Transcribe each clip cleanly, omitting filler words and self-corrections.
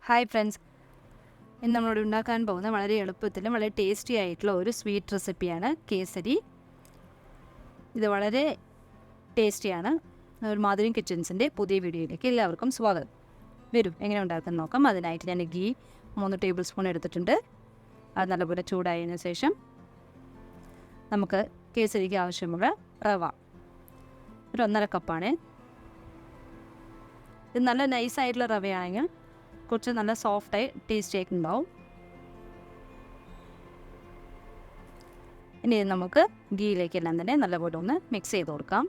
Hi friends, ഇന്ന് നമ്മളോട് ഉണ്ടാക്കാൻ പോകുന്ന വളരെ എളുപ്പത്തിലും വളരെ ടേസ്റ്റി ആയിട്ടുള്ള ഒരു സ്വീറ്റ് റെസിപ്പിയാണ് കേസരി. ഇത് വളരെ ടേസ്റ്റിയാണ്. ഒരു മാധുരി കിച്ചൻസിൻ്റെ പുതിയ വീഡിയോയിലേക്ക് എല്ലാവർക്കും സ്വാഗതം. വരും എങ്ങനെ ഉണ്ടാക്കാൻ നോക്കാം. അതിനായിട്ട് ഞാൻ ഗീ 3 ടേബിൾ സ്പൂൺ എടുത്തിട്ടുണ്ട്. അത് നല്ലപോലെ ചൂടായതിനു ശേഷം നമുക്ക് കേസരിക്ക് ആവശ്യമുള്ള റവ ഒരു 1.5 കപ്പാണ്. ഇത് നല്ല നൈസായിട്ടുള്ള റവയാണെങ്കിൽ കുറച്ച് നല്ല സോഫ്റ്റായി ടേസ്റ്റി ആയിട്ടുണ്ടാവും. ഇനി നമുക്ക് ഗീയിലേക്കെല്ലാം തന്നെ നല്ലപോലെ ഒന്ന് മിക്സ് ചെയ്ത് കൊടുക്കാം.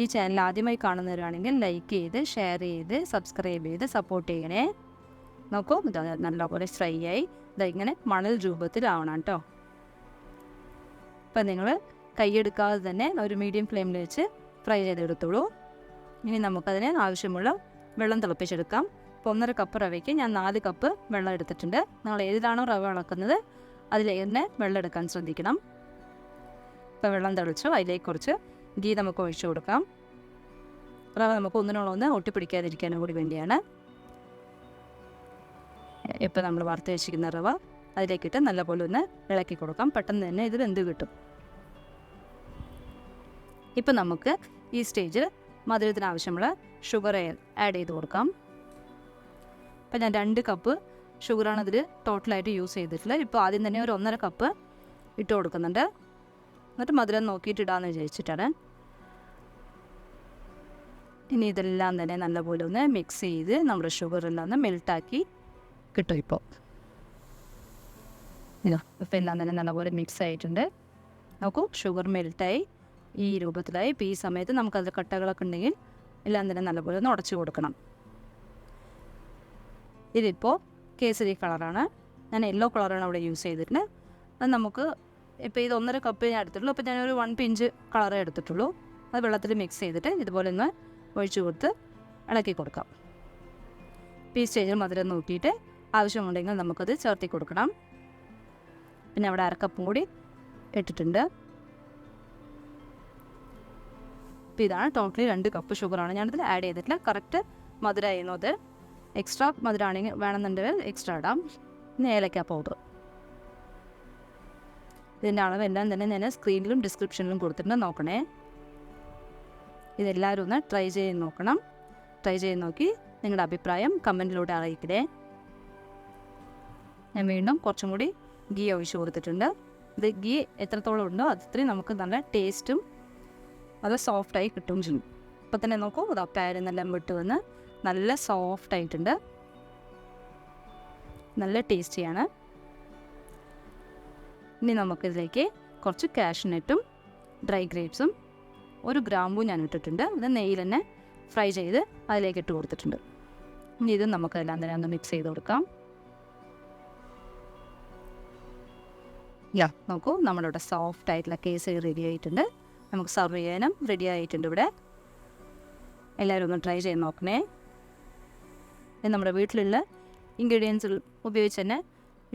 ഈ ചാനൽ ആദ്യമായി കാണുന്നവരാണെങ്കിൽ ലൈക്ക് ചെയ്ത് ഷെയർ ചെയ്ത് സബ്സ്ക്രൈബ് ചെയ്ത് സപ്പോർട്ട് ചെയ്യണേ. നോക്കൂ, ഇത് നല്ലപോലെ ഫ്രൈ ആയി ഇങ്ങനെ മണൽ രൂപത്തിലാവണം കേട്ടോ. അപ്പം നിങ്ങൾ കൈയെടുക്കാതെ തന്നെ ഒരു മീഡിയം ഫ്ലെയിമിൽ വെച്ച് ഫ്രൈ ചെയ്തെടുത്തോളൂ. ഇനി നമുക്കതിന് ആവശ്യമുള്ള വെള്ളം തിളപ്പിച്ചെടുക്കാം. ഇപ്പോൾ 1.5 കപ്പ് റവയ്ക്ക് ഞാൻ 4 കപ്പ് വെള്ളം എടുത്തിട്ടുണ്ട്. നിങ്ങൾ ഏതിലാണോ റവ അളക്കുന്നത് അതിൽ തന്നെ വെള്ളം എടുക്കാൻ ശ്രദ്ധിക്കണം. ഇപ്പോൾ വെള്ളം തിളച്ചു, അതിലേക്ക് കുറച്ച് ഗീ നമുക്ക് ഒഴിച്ചു കൊടുക്കാം. റവ നമുക്ക് ഒന്നിനോളൊന്ന് ഒട്ടിപ്പിടിക്കാതിരിക്കാനും കൂടി വേണ്ടിയാണ്. ഇപ്പോൾ നമ്മൾ വറുത്ത് വെച്ചിരിക്കുന്ന റവ അതിലേക്കിട്ട് നല്ലപോലെ ഒന്ന് ഇളക്കി കൊടുക്കാം. പെട്ടെന്ന് തന്നെ ഇത് വെന്ത് കിട്ടും. ഇപ്പം നമുക്ക് ഈ സ്റ്റേജിൽ മധുരത്തിന് ആവശ്യമുള്ള ഷുഗർ ആഡ് ചെയ്ത് കൊടുക്കാം. ഇപ്പം ഞാൻ 2 കപ്പ് ഷുഗറാണ് ഇതിൽ ടോട്ടലായിട്ട് യൂസ് ചെയ്തിട്ടുള്ളത്. ഇപ്പോൾ ആദ്യം തന്നെ ഒരു 1.5 കപ്പ് ഇട്ട് കൊടുക്കുന്നുണ്ട്. എന്നിട്ട് മധുരം നോക്കിയിട്ട് ഇടാമെന്ന് വിചാരിച്ചിട്ടാണ്. ഇനി ഇതെല്ലാം തന്നെ നല്ലപോലെ ഒന്ന് മിക്സ് ചെയ്ത് നമ്മുടെ ഷുഗറെല്ലാം ഒന്ന് മെൽട്ടാക്കി കിട്ടും. ഇപ്പോൾ എല്ലാം തന്നെ നല്ലപോലെ മിക്സ് ആയിട്ടുണ്ട്. നോക്കൂ, ഷുഗർ മെൽട്ടായി ഈ രൂപത്തിലായി. ഇപ്പോൾ ഈ സമയത്ത് നമുക്കതിൽ കട്ടകളൊക്കെ ഉണ്ടെങ്കിൽ എല്ലാം തന്നെ നല്ലപോലെ ഒന്ന് ഉടച്ചു കൊടുക്കണം. ഇതിപ്പോൾ കേസരി കളറാണ്. ഞാൻ യെല്ലോ കളറാണ് അവിടെ യൂസ് ചെയ്തിട്ടുണ്ട്. അത് നമുക്ക് ഇപ്പോൾ ഇത് 1.5 കപ്പ് ഞാൻ എടുത്തിട്ടുള്ളൂ. അപ്പോൾ ഞാനൊരു 1 പിഞ്ച് കളറേ എടുത്തിട്ടുള്ളൂ. അത് വെള്ളത്തിൽ മിക്സ് ചെയ്തിട്ട് ഇതുപോലെ ഒന്ന് ഒഴിച്ചു കൊടുത്ത് ഇളക്കി കൊടുക്കാം. ഇപ്പോൾ ഈ സ്റ്റേജിൽ മധുരം നോക്കിയിട്ട് ആവശ്യമുണ്ടെങ്കിൽ നമുക്കത് ചേർത്തി കൊടുക്കണം. പിന്നെ അവിടെ 1/2 കപ്പും കൂടി ഇട്ടിട്ടുണ്ട്. അപ്പോൾ ഇതാണ് ടോട്ടലി 2 കപ്പ് ഷുഗറാണ് ഞാനിതിൽ ആഡ് ചെയ്തിട്ടില്ല. കറക്റ്റ് മധുരമായിരുന്നു. അത് എക്സ്ട്രാ മധുരമാണെങ്കിൽ വേണമെന്നുണ്ടെങ്കിൽ എക്സ്ട്രാ ഇടാം. പിന്നെ ഏലക്ക പൗഡർ. ഇതിൻ്റെ അളവെല്ലാം തന്നെ ഞാൻ സ്ക്രീനിലും ഡിസ്ക്രിപ്ഷനിലും കൊടുത്തിട്ടുണ്ട്, നോക്കണേ. ഇതെല്ലാവരും ഒന്ന് ട്രൈ ചെയ്ത് നോക്കണം. ട്രൈ ചെയ്ത് നോക്കി നിങ്ങളുടെ അഭിപ്രായം കമൻറ്റിലൂടെ അറിയിക്കണേ. ഞാൻ വീണ്ടും കുറച്ചും കൂടി ഗീ ഒഴിച്ച് കൊടുത്തിട്ടുണ്ട്. ഇത് ഗീ എത്രത്തോളം ഉണ്ടോ അത്രയും നമുക്ക് നല്ല ടേസ്റ്റും നല്ല സോഫ്റ്റായി കിട്ടുകയും ചെയ്യും. ഇപ്പം തന്നെ നോക്കൂ, ഇത് പാരെന്നെല്ലാം വിട്ട് വന്ന് നല്ല സോഫ്റ്റായിട്ടുണ്ട്. നല്ല ടേസ്റ്റിയാണ്. ഇനി നമുക്കിതിലേക്ക് കുറച്ച് കാഷ്നട്ടും ഡ്രൈ ഗ്രേപ്സും 1 ഗ്രാമ്പും ഞാൻ ഇട്ടിട്ടുണ്ട്. ഇത് നെയ്യിൽ തന്നെ ഫ്രൈ ചെയ്ത് അതിലേക്ക് ഇട്ട് കൊടുത്തിട്ടുണ്ട്. ഇനി ഇത് നമുക്കെല്ലാം തന്നെ ഒന്ന് മിക്സ് ചെയ്ത് കൊടുക്കാം. നോക്കൂ, നമ്മളിവിടെ സോഫ്റ്റ് ആയിട്ടുള്ള കേസരി റെഡി ആയിട്ടുണ്ട്. നമുക്ക് സർവ് ചെയ്യാനും റെഡി ആയിട്ടുണ്ട്. ഇവിടെ എല്ലാവരും ഒന്ന് ട്രൈ ചെയ്ത് നോക്കണേ. നമ്മുടെ വീട്ടിലുള്ള ഇൻഗ്രീഡിയൻസ് ഉപയോഗിച്ച് തന്നെ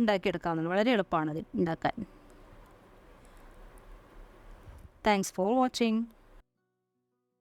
ഉണ്ടാക്കിയെടുക്കാവുന്നത്. വളരെ എളുപ്പമാണത് ഉണ്ടാക്കാൻ. Thanks for watching.